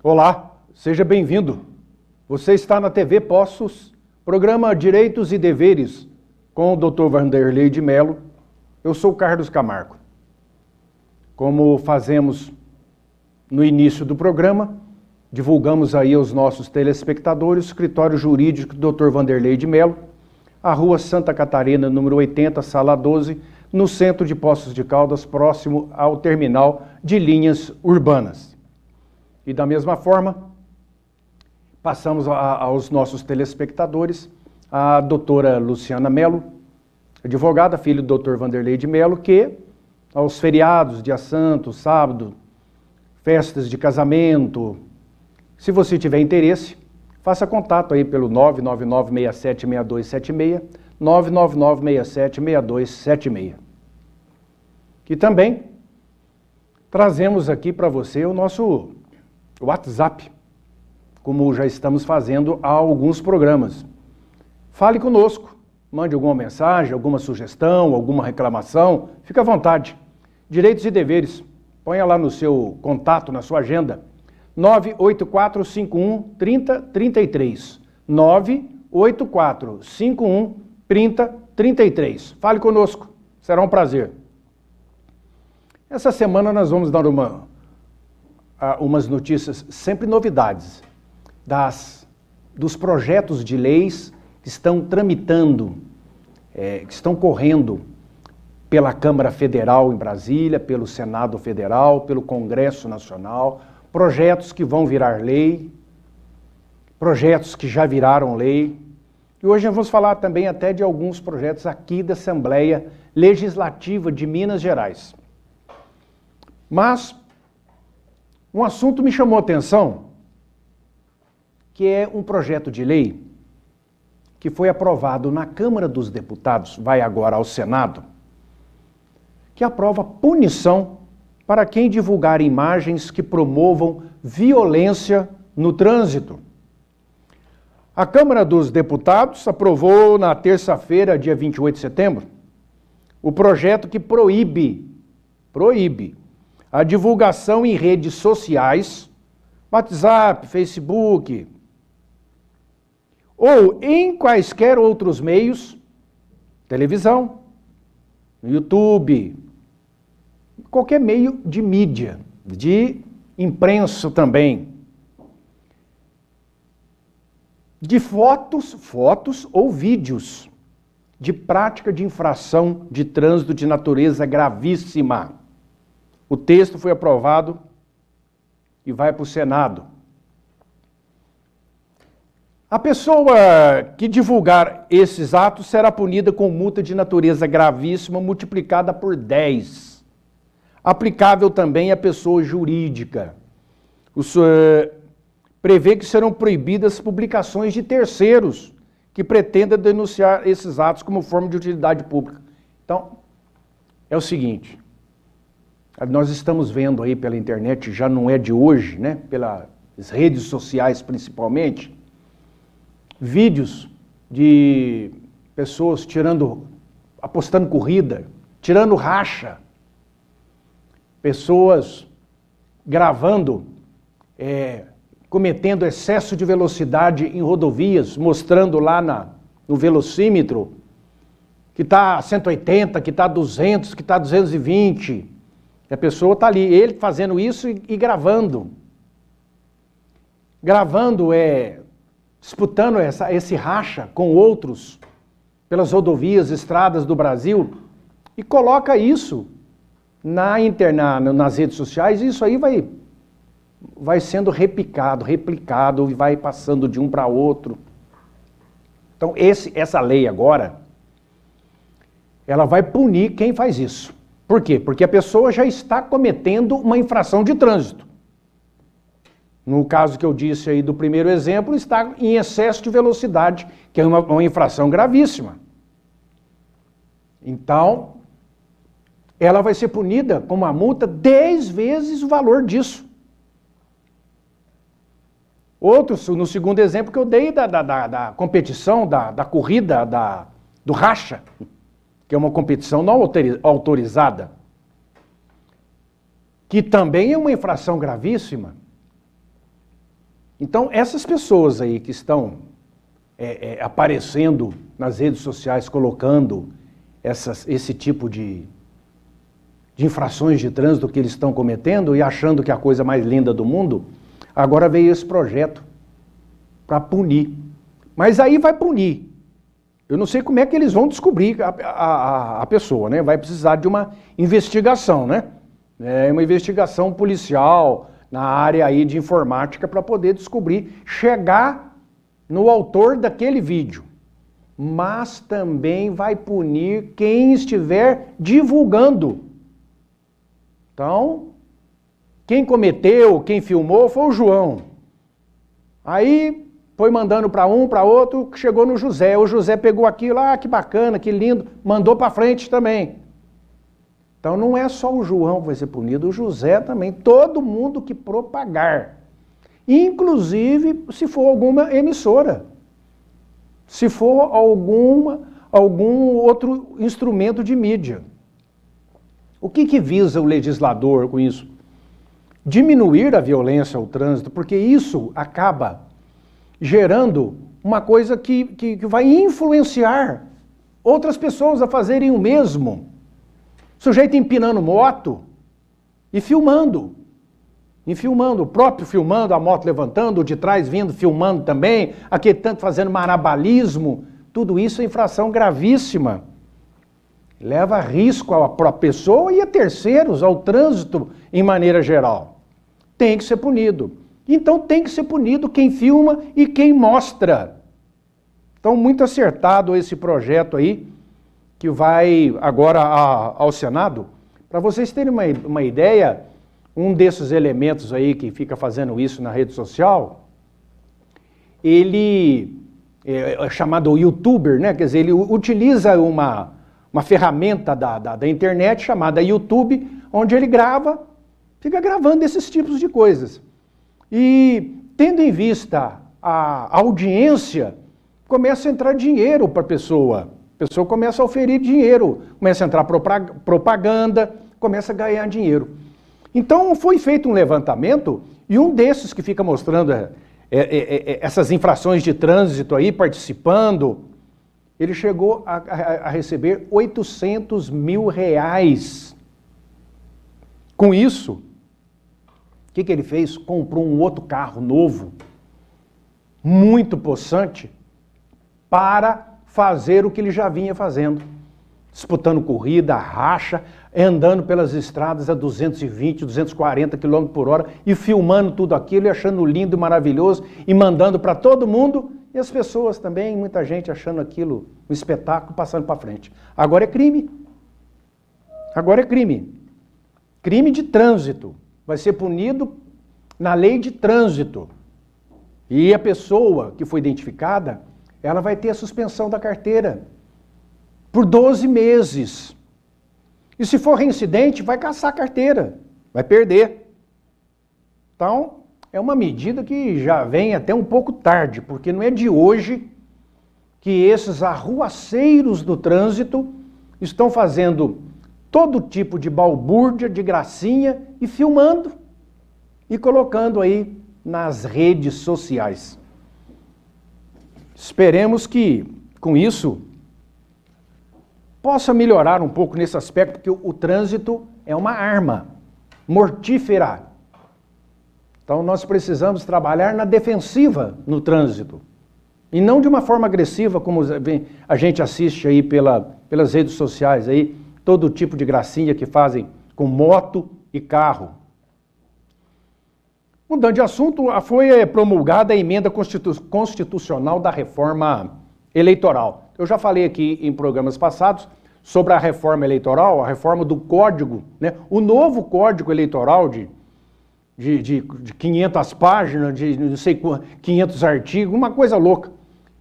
Olá, seja bem-vindo. Você está na TV Poços, programa Direitos e Deveres, com o Dr. Vanderlei de Mello. Eu sou Carlos Camargo. Como fazemos no início do programa, divulgamos aí aos nossos telespectadores o escritório jurídico do Dr. Vanderlei de Mello, a Rua Santa Catarina, número 80, sala 12, no centro de Poços de Caldas, próximo ao terminal de linhas urbanas. E da mesma forma, passamos aos nossos telespectadores a doutora Luciana Mello, advogada, filho do Dr. Vanderlei de Mello, que aos feriados, dia santo, sábado, festas de casamento, se você tiver interesse, faça contato aí pelo 999676276, 999676276. E também trazemos aqui para você o nosso WhatsApp, como já estamos fazendo há alguns programas. Fale conosco, mande alguma mensagem, alguma sugestão, alguma reclamação, fique à vontade. Direitos e deveres, ponha lá no seu contato, na sua agenda, 984513033, 984513033. Fale conosco, será um prazer. Essa semana nós vamos dar umas notícias, sempre novidades, dos projetos de leis que estão tramitando, que estão correndo pela Câmara Federal em Brasília, pelo Senado Federal, pelo Congresso Nacional, projetos que vão virar lei, projetos que já viraram lei. E hoje nós vamos falar também até de alguns projetos aqui da Assembleia Legislativa de Minas Gerais. Mas um assunto me chamou a atenção, que é um projeto de lei que foi aprovado na Câmara dos Deputados, vai agora ao Senado, que aprova punição para quem divulgar imagens que promovam violência no trânsito. A Câmara dos Deputados aprovou na terça-feira, dia 28 de setembro, o projeto que proíbe a divulgação em redes sociais, WhatsApp, Facebook, ou em quaisquer outros meios, televisão, YouTube, qualquer meio de mídia, de imprensa também, de fotos ou vídeos de prática de infração de trânsito de natureza gravíssima. O texto foi aprovado e vai para o Senado. A pessoa que divulgar esses atos será punida com multa de natureza gravíssima multiplicada por 10. Aplicável também à pessoa jurídica. Prevê que serão proibidas publicações de terceiros que pretendam denunciar esses atos como forma de utilidade pública. Então, é o seguinte, nós estamos vendo aí pela internet, já não é de hoje, né? Pelas redes sociais principalmente, vídeos de pessoas apostando corrida, tirando racha, pessoas gravando, cometendo excesso de velocidade em rodovias, mostrando lá no velocímetro que está 180, que está 200, que está 220. E a pessoa está ali, ele fazendo isso e gravando. Disputando esse racha com outros pelas rodovias, estradas do Brasil, e coloca isso nas redes sociais, e isso aí vai sendo replicado e vai passando de um para outro. Então essa lei agora, ela vai punir quem faz isso. Por quê? Porque a pessoa já está cometendo uma infração de trânsito. No caso que eu disse aí do primeiro exemplo, está em excesso de velocidade, que é uma infração gravíssima. Então, ela vai ser punida com uma multa 10 vezes o valor disso. No segundo exemplo que eu dei da competição, da corrida, do racha, que é uma competição não autorizada, que também é uma infração gravíssima, Então, essas pessoas aí que estão aparecendo nas redes sociais, colocando esse tipo de infrações de trânsito que eles estão cometendo e achando que é a coisa mais linda do mundo, agora veio esse projeto para punir. Mas aí vai punir. Eu não sei como é que eles vão descobrir a pessoa, né? Vai precisar de uma investigação, né? Uma investigação policial na área aí de informática para poder descobrir, chegar no autor daquele vídeo. Mas também vai punir quem estiver divulgando. Então, quem cometeu, quem filmou foi o João. Aí foi mandando para um, para outro, chegou no José. O José pegou aquilo, que bacana, que lindo, mandou para frente também. Então não é só o João que vai ser punido, o José também, todo mundo que propagar. Inclusive se for alguma emissora, se for algum outro instrumento de mídia. O que visa o legislador com isso? Diminuir a violência ao trânsito, porque isso acaba gerando uma coisa que vai influenciar outras pessoas a fazerem o mesmo. Sujeito empinando moto e filmando. O próprio filmando, a moto levantando, o de trás vindo, filmando também, aquele tanto fazendo marabalismo. Tudo isso é infração gravíssima. Leva risco à própria pessoa e a terceiros, ao trânsito em maneira geral. Tem que ser punido. Então tem que ser punido quem filma e quem mostra. Então muito acertado esse projeto aí, que vai agora ao Senado. Para vocês terem uma ideia, um desses elementos aí que fica fazendo isso na rede social, ele é chamado youtuber, né? Quer dizer, ele utiliza uma ferramenta da internet chamada YouTube, onde ele fica gravando esses tipos de coisas. E tendo em vista a audiência, começa a entrar dinheiro para a pessoa começa a oferir dinheiro, começa a entrar propaganda, começa a ganhar dinheiro. Então foi feito um levantamento e um desses que fica mostrando essas infrações de trânsito aí, participando, ele chegou a receber R$800 mil. Com isso, o que ele fez? Comprou um outro carro novo, muito possante, para fazer o que ele já vinha fazendo. Disputando corrida, racha, andando pelas estradas a 220, 240 km por hora e filmando tudo aquilo e achando lindo e maravilhoso e mandando para todo mundo e as pessoas também, muita gente achando aquilo um espetáculo, passando para frente. Agora é crime. Agora é crime. Crime de trânsito. Vai ser punido na lei de trânsito. E a pessoa que foi identificada, ela vai ter a suspensão da carteira por 12 meses. E se for reincidente, vai caçar a carteira, vai perder. Então, é uma medida que já vem até um pouco tarde, porque não é de hoje que esses arruaceiros do trânsito estão fazendo todo tipo de balbúrdia, de gracinha e filmando e colocando aí nas redes sociais. Esperemos que, com isso, possa melhorar um pouco nesse aspecto, porque o trânsito é uma arma mortífera. Então nós precisamos trabalhar na defensiva no trânsito. E não de uma forma agressiva, como a gente assiste aí pelas redes sociais, aí, todo tipo de gracinha que fazem com moto e carro. Mudando de assunto, foi promulgada a emenda constitucional da reforma eleitoral. Eu já falei aqui em programas passados sobre a reforma eleitoral, a reforma do código, né? O novo código eleitoral de 500 páginas, de não sei quantos, 500 artigos, uma coisa louca.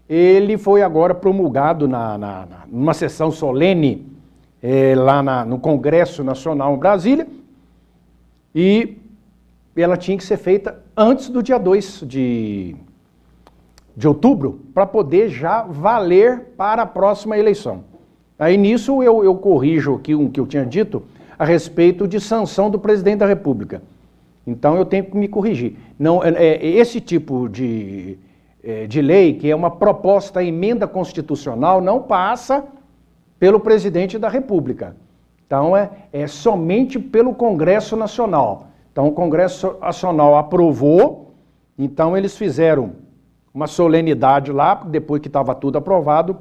Ele foi agora promulgado numa sessão solene lá no Congresso Nacional em Brasília e ela tinha que ser feita antes do dia 2 de outubro, para poder já valer para a próxima eleição. Aí nisso eu corrijo aqui o que eu tinha dito a respeito de sanção do presidente da República. Então eu tenho que me corrigir. Não, esse tipo de lei, que é uma proposta emenda constitucional, não passa pelo presidente da República. Então é somente pelo Congresso Nacional. Então o Congresso Nacional aprovou, então eles fizeram uma solenidade lá, depois que estava tudo aprovado,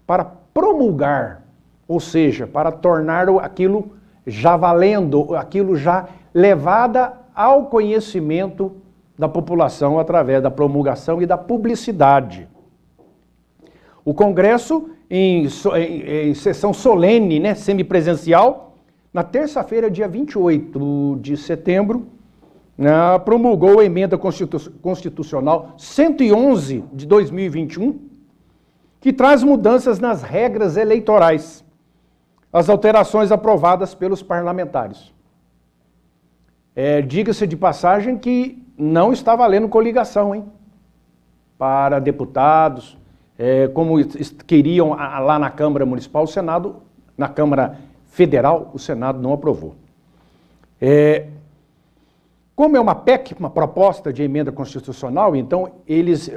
para promulgar, ou seja, para tornar aquilo já valendo, aquilo já levada ao conhecimento da população através da promulgação e da publicidade. O Congresso, em sessão solene, né, semipresencial, na terça-feira, dia 28 de setembro, promulgou a emenda constitucional 111 de 2021, que traz mudanças nas regras eleitorais, as alterações aprovadas pelos parlamentares. Diga-se de passagem que não está valendo coligação, hein? Para deputados, como queriam lá na Câmara Municipal, o Senado, na Câmara Federal, o Senado não aprovou. Como é uma PEC, uma proposta de emenda constitucional, então eles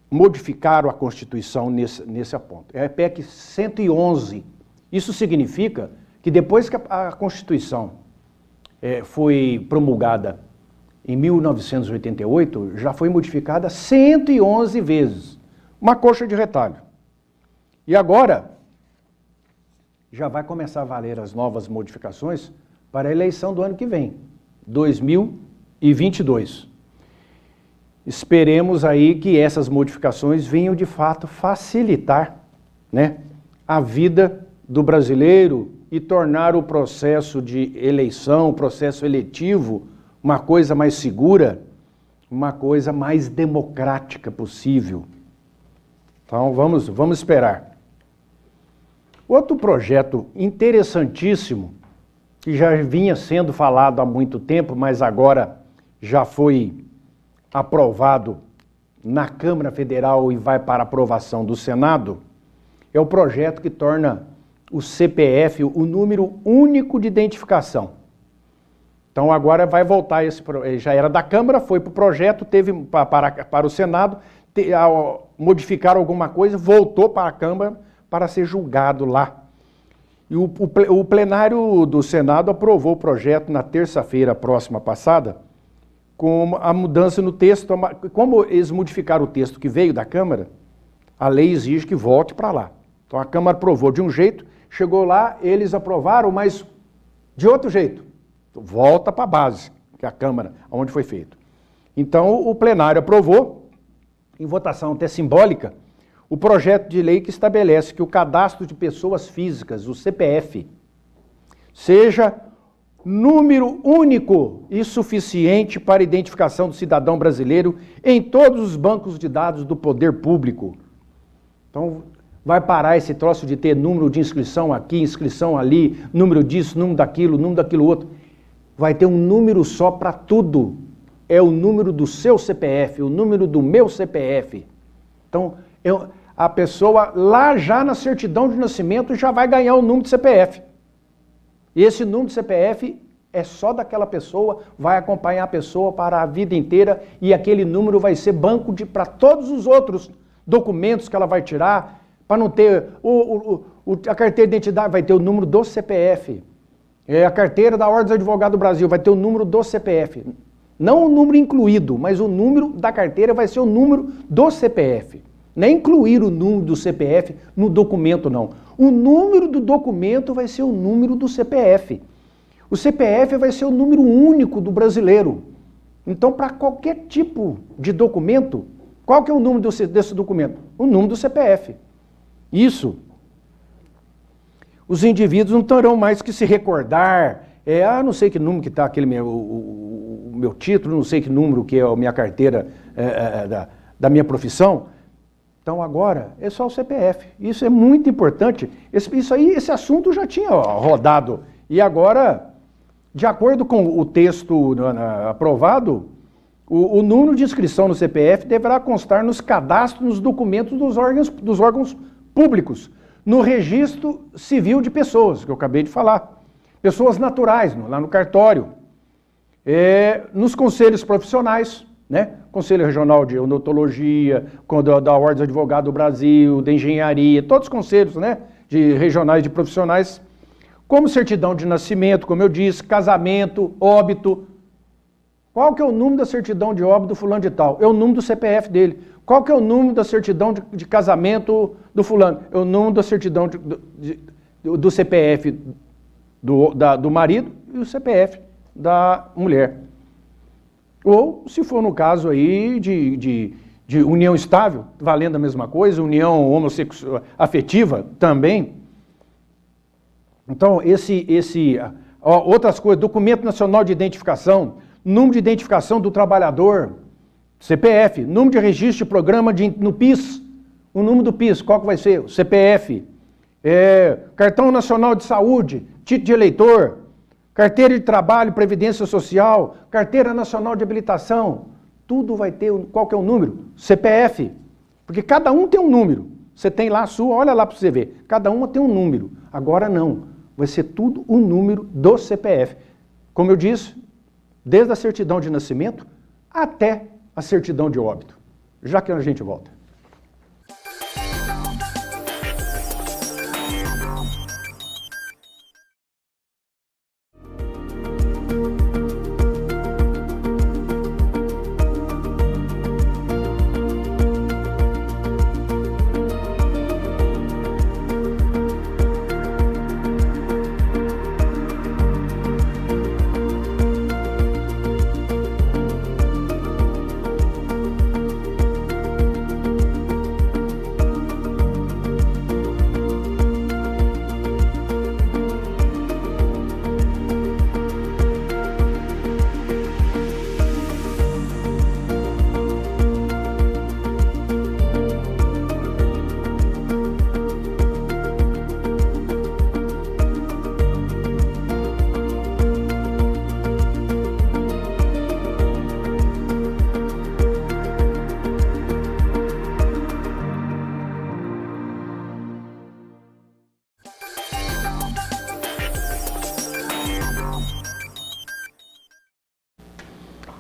modificaram a Constituição nesse ponto. É a PEC 111. Isso significa que depois que a Constituição foi promulgada em 1988, já foi modificada 111 vezes. Uma coxa de retalho. E agora, já vai começar a valer as novas modificações para a eleição do ano que vem, 2022. Esperemos aí que essas modificações venham de fato facilitar, né, a vida do brasileiro e tornar o processo de eleição, o processo eletivo, uma coisa mais segura, uma coisa mais democrática possível. Então vamos esperar. Outro projeto interessantíssimo, que já vinha sendo falado há muito tempo, mas agora já foi aprovado na Câmara Federal e vai para aprovação do Senado, é o projeto que torna o CPF o número único de identificação. Então agora vai voltar, já era da Câmara, foi para o projeto, teve para o Senado, modificar alguma coisa, voltou para a Câmara para ser julgado lá. E o plenário do Senado aprovou o projeto na terça-feira próxima passada, com a mudança no texto. Como eles modificaram o texto que veio da Câmara, a lei exige que volte para lá. Então a Câmara aprovou de um jeito, chegou lá, eles aprovaram, mas de outro jeito. Volta para a base, que é a Câmara, onde foi feito. Então o plenário aprovou, em votação até simbólica, o projeto de lei que estabelece que o cadastro de pessoas físicas, o CPF, seja número único e suficiente para identificação do cidadão brasileiro em todos os bancos de dados do poder público. Então, vai parar esse troço de ter número de inscrição aqui, inscrição ali, número disso, número daquilo outro. Vai ter um número só para tudo. É o número do seu CPF, o número do meu CPF. Então, a pessoa lá já na certidão de nascimento já vai ganhar o número de CPF. E esse número de CPF é só daquela pessoa, vai acompanhar a pessoa para a vida inteira e aquele número vai ser banco para todos os outros documentos que ela vai tirar, para não ter a carteira de identidade, vai ter o número do CPF. A carteira da Ordem dos Advogados do Brasil vai ter o número do CPF. Não o número incluído, mas o número da carteira vai ser o número do CPF. Não é incluir o número do CPF no documento, não. O número do documento vai ser o número do CPF. O CPF vai ser o número único do brasileiro. Então, para qualquer tipo de documento, qual que é o número desse documento? O número do CPF. Isso. Os indivíduos não terão mais que se recordar, não sei que número que está aquele o meu título, não sei que número que é a minha carteira da minha profissão. Então agora é só o CPF. Isso é muito importante. Esse assunto já tinha rodado. E agora, de acordo com o texto aprovado, o número de inscrição no CPF deverá constar nos cadastros, nos documentos dos órgãos públicos, no registro civil de pessoas, que eu acabei de falar. Pessoas naturais, lá no cartório. nos conselhos profissionais, né? Conselho Regional de Odontologia, da Ordem dos Advogados do Brasil, da Engenharia, todos os conselhos, né? Regionais de profissionais, como certidão de nascimento, como eu disse, casamento, óbito. Qual que é o número da certidão de óbito do fulano de tal? É o número do CPF dele. Qual que é o número da certidão de casamento do fulano? É o número da certidão do CPF do marido e o CPF da mulher. Ou, se for no caso aí de união estável, valendo a mesma coisa, união homossexual afetiva também. Então, outras coisas, documento nacional de identificação, número de identificação do trabalhador, CPF, número de registro de programa no PIS, o número do PIS, qual que vai ser? O CPF, cartão nacional de saúde, título de eleitor, carteira de trabalho, previdência social, carteira nacional de habilitação, tudo vai ter, qual que é o número? CPF, porque cada um tem um número, você tem lá a sua, olha lá para você ver, cada uma tem um número, agora não, vai ser tudo o número do CPF. Como eu disse, desde a certidão de nascimento até a certidão de óbito. Já que a gente volta.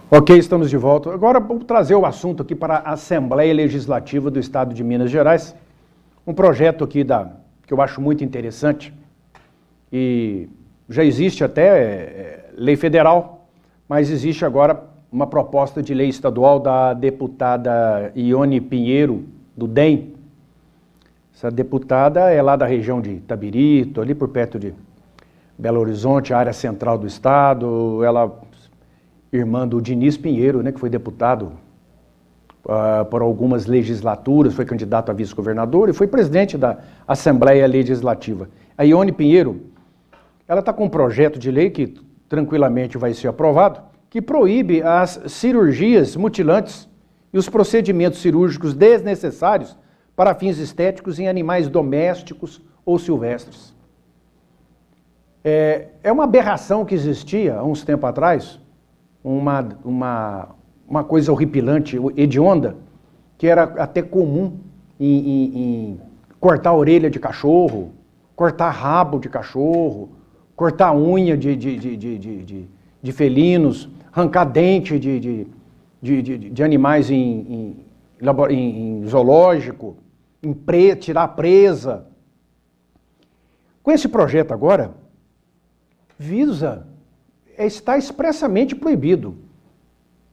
Ok, estamos de volta. Agora vamos trazer o assunto aqui para a Assembleia Legislativa do Estado de Minas Gerais. Um projeto aqui que eu acho muito interessante e já existe até lei federal, mas existe agora uma proposta de lei estadual da deputada Ione Pinheiro, do DEM. Essa deputada é lá da região de Itabirito, ali por perto de Belo Horizonte, área central do estado. Ela irmã do Diniz Pinheiro, né, que foi deputado por algumas legislaturas, foi candidato a vice-governador e foi presidente da Assembleia Legislativa. A Ione Pinheiro, ela está com um projeto de lei que tranquilamente vai ser aprovado, que proíbe as cirurgias mutilantes e os procedimentos cirúrgicos desnecessários para fins estéticos em animais domésticos ou silvestres. É uma aberração que existia há uns tempos atrás, uma coisa horripilante, hedionda, que era até comum em cortar a orelha de cachorro, cortar rabo de cachorro, cortar unha de felinos, arrancar dente de animais em zoológico, tirar presa. Com esse projeto agora, está expressamente proibido.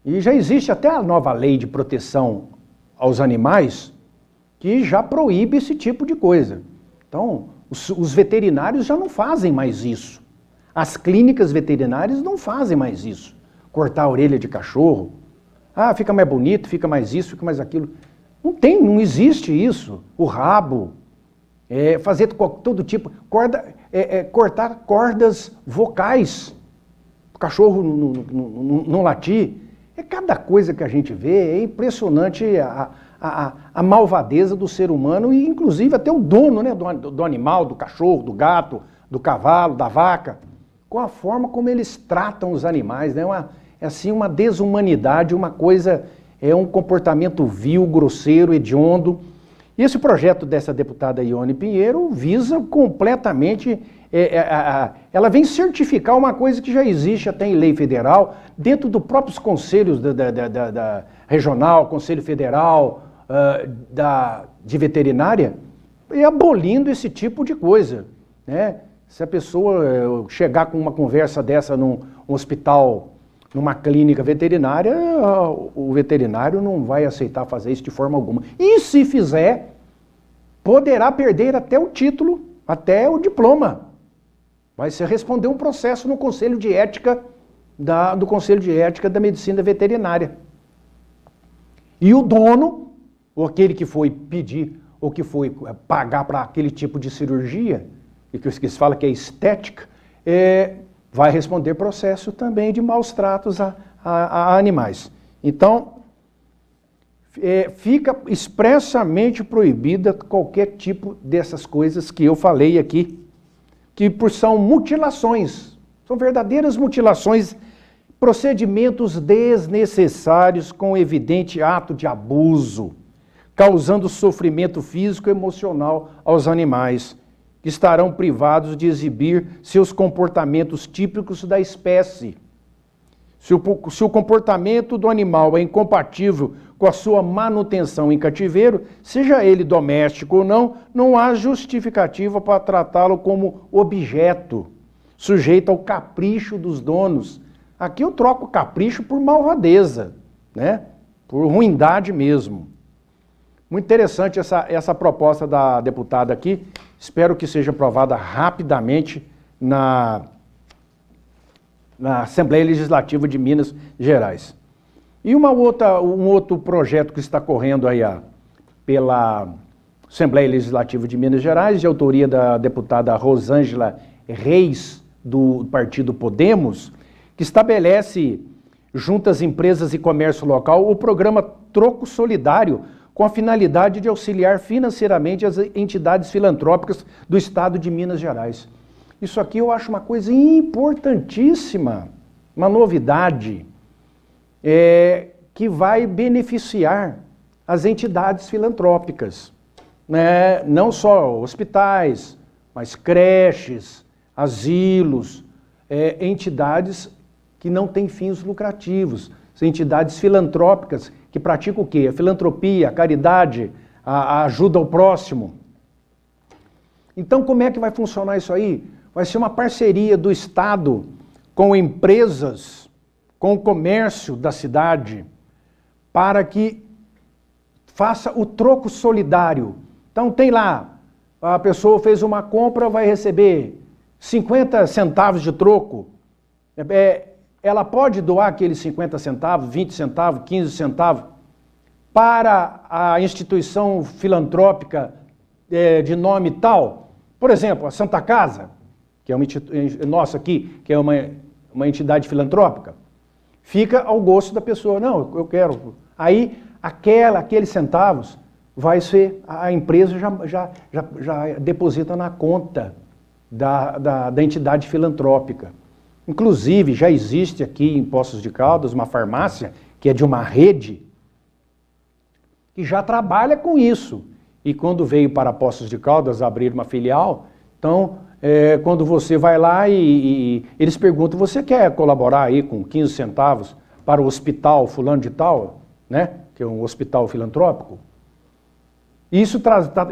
E já existe até a nova lei de proteção aos animais que já proíbe esse tipo de coisa. Então, os veterinários já não fazem mais isso. As clínicas veterinárias não fazem mais isso. Cortar a orelha de cachorro. Ah, fica mais bonito, fica mais isso, fica mais aquilo. Não existe isso. O rabo, fazer todo tipo, cortar cordas vocais. O cachorro não latir. É cada coisa que a gente vê, é impressionante a malvadeza do ser humano e inclusive até o dono, né, do animal, do cachorro, do gato, do cavalo, da vaca, com a forma como eles tratam os animais, né? É assim uma desumanidade, uma coisa, um comportamento vil, grosseiro, hediondo. E esse projeto dessa deputada Ione Pinheiro visa completamente ela vem certificar uma coisa que já existe até em lei federal, dentro dos próprios conselhos da regional, Conselho Federal, de veterinária, e abolindo esse tipo de coisa, né? Se a pessoa chegar com uma conversa dessa num hospital, numa clínica veterinária, o veterinário não vai aceitar fazer isso de forma alguma. E se fizer, poderá perder até o título, até o diploma. Vai se responder um processo no Conselho de Ética do Conselho de Ética da Medicina Veterinária. E o dono, ou aquele que foi pedir, ou que foi pagar para aquele tipo de cirurgia, e que se fala que é estética, vai responder processo também de maus tratos a animais. Então, fica expressamente proibida qualquer tipo dessas coisas que eu falei aqui, que são mutilações, são verdadeiras mutilações, procedimentos desnecessários com evidente ato de abuso, causando sofrimento físico e emocional aos animais, que estarão privados de exibir seus comportamentos típicos da espécie. Se o comportamento do animal é incompatível com a sua manutenção em cativeiro, seja ele doméstico ou não, não há justificativa para tratá-lo como objeto, sujeito ao capricho dos donos. Aqui eu troco capricho por malvadeza, né? Por ruindade mesmo. Muito interessante essa proposta da deputada aqui. Espero que seja aprovada rapidamente na Assembleia Legislativa de Minas Gerais. E um outro projeto que está correndo aí pela Assembleia Legislativa de Minas Gerais, de autoria da deputada Rosângela Reis, do partido Podemos, que estabelece, junto às empresas e comércio local, o programa Troco Solidário, com a finalidade de auxiliar financeiramente as entidades filantrópicas do estado de Minas Gerais. Isso aqui eu acho uma coisa importantíssima, uma novidade, que vai beneficiar as entidades filantrópicas, né? Não só hospitais, mas creches, asilos, entidades que não têm fins lucrativos, são entidades filantrópicas que praticam o quê? A filantropia, a caridade, a ajuda ao próximo. Então, como é que vai funcionar isso aí? Vai ser uma parceria do Estado com empresas, com o comércio da cidade, para que faça o troco solidário. Então, tem lá, a pessoa fez uma compra, vai receber 50 centavos de troco. Ela pode doar aqueles 50 centavos, 20 centavos, 15 centavos para a instituição filantrópica de nome tal. Por exemplo, a Santa Casa, que é uma nossa aqui, que é uma entidade filantrópica. Fica ao gosto da pessoa. Não, eu quero. Aí, aqueles centavos, a empresa já deposita na conta da entidade filantrópica. Inclusive, já existe aqui em Poços de Caldas uma farmácia, que é de uma rede, que já trabalha com isso. E quando veio para Poços de Caldas abrir uma filial, então, quando você vai lá e eles perguntam, você quer colaborar aí com 15 centavos para o hospital fulano de tal, né? Que é um hospital filantrópico? Isso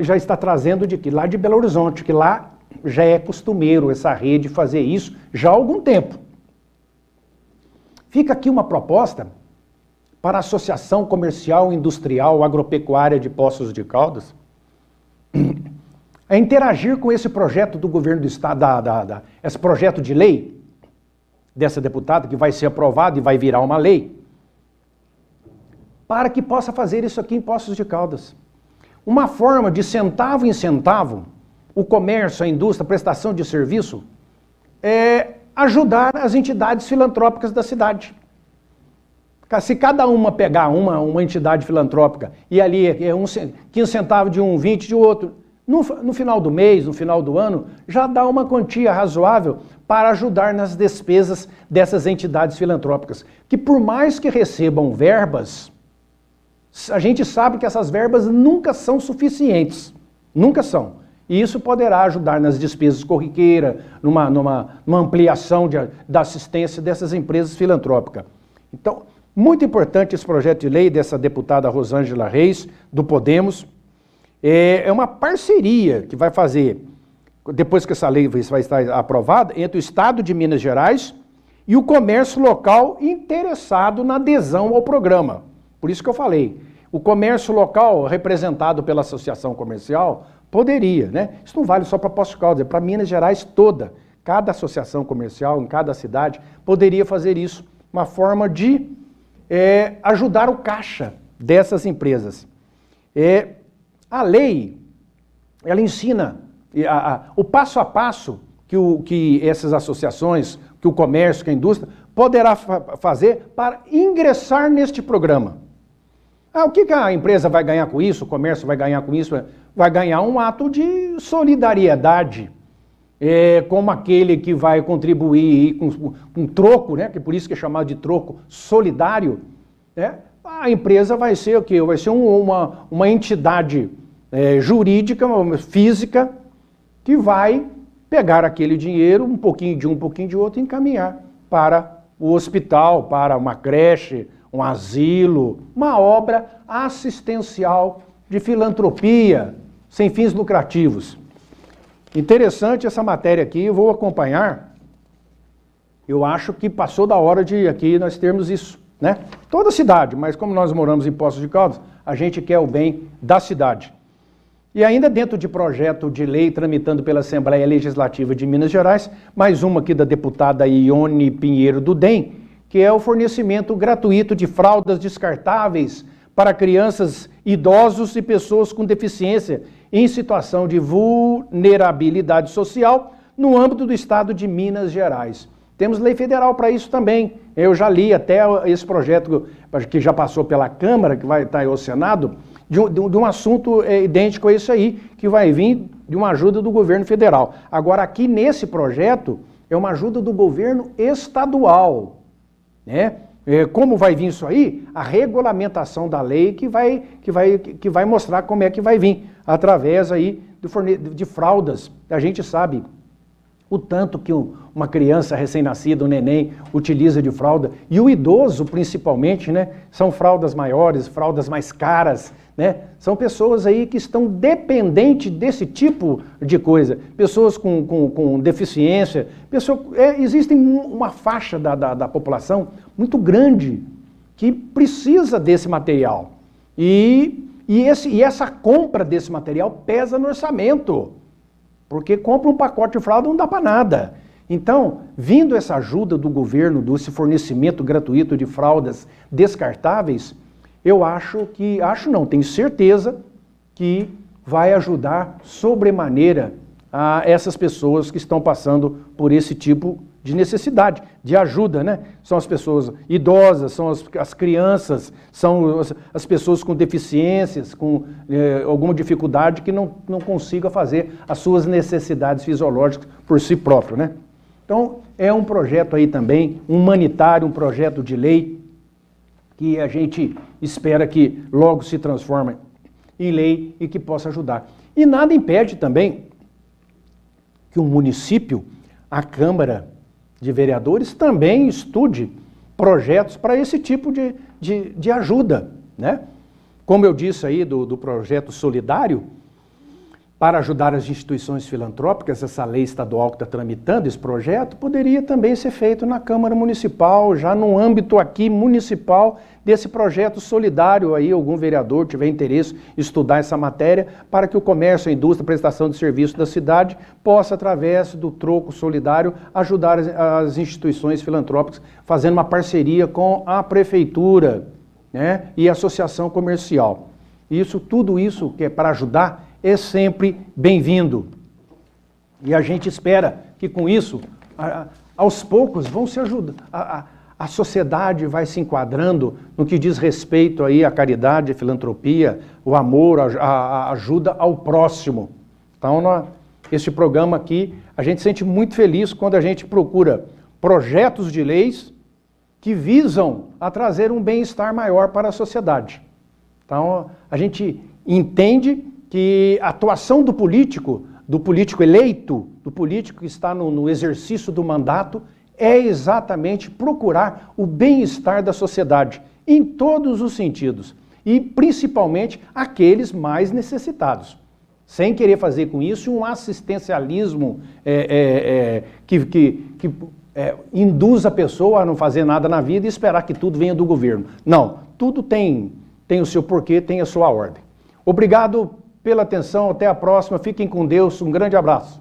já está trazendo lá de Belo Horizonte, que lá já é costumeiro essa rede fazer isso já há algum tempo. Fica aqui uma proposta para a Associação Comercial, Industrial, Agropecuária de Poços de Caldas, interagir com esse projeto do governo do estado, esse projeto de lei dessa deputada, que vai ser aprovado e vai virar uma lei, para que possa fazer isso aqui em Poços de Caldas. Uma forma de centavo em centavo, o comércio, a indústria, a prestação de serviço, ajudar as entidades filantrópicas da cidade. Se cada uma pegar uma entidade filantrópica e ali 15 centavos de um, 20 de outro, no final do mês, no final do ano, já dá uma quantia razoável para ajudar nas despesas dessas entidades filantrópicas, que por mais que recebam verbas, a gente sabe que essas verbas nunca são suficientes, nunca são. E isso poderá ajudar nas despesas corriqueiras, numa ampliação da assistência dessas empresas filantrópicas. Então, muito importante esse projeto de lei dessa deputada Rosângela Reis, do Podemos. É uma parceria que vai fazer, depois que essa lei vai estar aprovada, entre o Estado de Minas Gerais e o comércio local interessado na adesão ao programa. Por isso que eu falei, o comércio local representado pela associação comercial poderia, né? Isso não vale só para Poços de Caldas, é para Minas Gerais toda. Cada associação comercial em cada cidade poderia fazer isso, uma forma de ajudar o caixa dessas empresas. A lei, ela ensina o passo a passo que essas associações, que o comércio, que a indústria, poderá fazer para ingressar neste programa. O que a empresa vai ganhar com isso, o comércio vai ganhar com isso? Vai ganhar um ato de solidariedade, como aquele que vai contribuir com troco, né? Que por isso que é chamado de troco solidário, né? A empresa vai ser o quê? Vai ser uma entidade jurídica, física, que vai pegar aquele dinheiro, um pouquinho de um, um pouquinho de outro, e encaminhar para o hospital, para uma creche, um asilo, uma obra assistencial de filantropia, sem fins lucrativos. Interessante essa matéria aqui, eu vou acompanhar. Eu acho que passou da hora de aqui nós termos isso, né? Toda a cidade, mas como nós moramos em Poços de Caldas, a gente quer o bem da cidade. E ainda dentro de projeto de lei tramitando pela Assembleia Legislativa de Minas Gerais, mais uma aqui da deputada Ione Pinheiro do DEM, que é o fornecimento gratuito de fraldas descartáveis para crianças, idosos e pessoas com deficiência em situação de vulnerabilidade social no âmbito do estado de Minas Gerais. Temos lei federal para isso também. Eu já li até esse projeto que já passou pela Câmara, que vai estar ao Senado, de um assunto idêntico a isso aí, que vai vir de uma ajuda do governo federal. Agora, aqui nesse projeto, é uma ajuda do governo estadual, né? Como vai vir isso aí? A regulamentação da lei que vai mostrar como é que vai vir, através aí de fraldas. A gente sabe o tanto que uma criança recém-nascida, um neném, utiliza de fralda, e o idoso principalmente, né? São fraldas maiores, fraldas mais caras, né? São pessoas aí que estão dependentes desse tipo de coisa, pessoas com deficiência, existe uma faixa da população muito grande que precisa desse material, e essa compra desse material pesa no orçamento, porque compra um pacote de fralda não dá para nada. Então, vindo essa ajuda do governo, desse fornecimento gratuito de fraldas descartáveis, eu tenho certeza que vai ajudar sobremaneira a essas pessoas que estão passando por esse tipo de necessidade, de ajuda, né? São as pessoas idosas, são as crianças, são as pessoas com deficiências, com alguma dificuldade que não consigam fazer as suas necessidades fisiológicas por si próprio, né? Então, é um projeto aí também, humanitário, um projeto de lei, que a gente espera que logo se transforme em lei e que possa ajudar. E nada impede também que o município, a Câmara de Vereadores, também estude projetos para esse tipo de ajuda, né? Como eu disse aí do projeto solidário, para ajudar as instituições filantrópicas, essa lei estadual que está tramitando esse projeto, poderia também ser feito na Câmara Municipal, já no âmbito aqui municipal desse projeto solidário aí, algum vereador tiver interesse em estudar essa matéria, para que o comércio, a indústria, a prestação de serviço da cidade possa, através do troco solidário, ajudar as instituições filantrópicas, fazendo uma parceria com a prefeitura, né, e a associação comercial. Tudo isso que é para ajudar é sempre bem-vindo. E a gente espera que com isso, aos poucos, vão se ajudando. A sociedade vai se enquadrando no que diz respeito aí à caridade, à filantropia, o amor, a ajuda ao próximo. Então, este programa aqui, a gente se sente muito feliz quando a gente procura projetos de leis que visam a trazer um bem-estar maior para a sociedade. Então, a gente entende que a atuação do político do político eleito, do político que está no exercício do mandato, é exatamente procurar o bem-estar da sociedade, em todos os sentidos, e principalmente aqueles mais necessitados, sem querer fazer com isso um assistencialismo que induz a pessoa a não fazer nada na vida e esperar que tudo venha do governo. Não, tudo tem o seu porquê, tem a sua ordem. Obrigado pela atenção, até a próxima, fiquem com Deus, um grande abraço.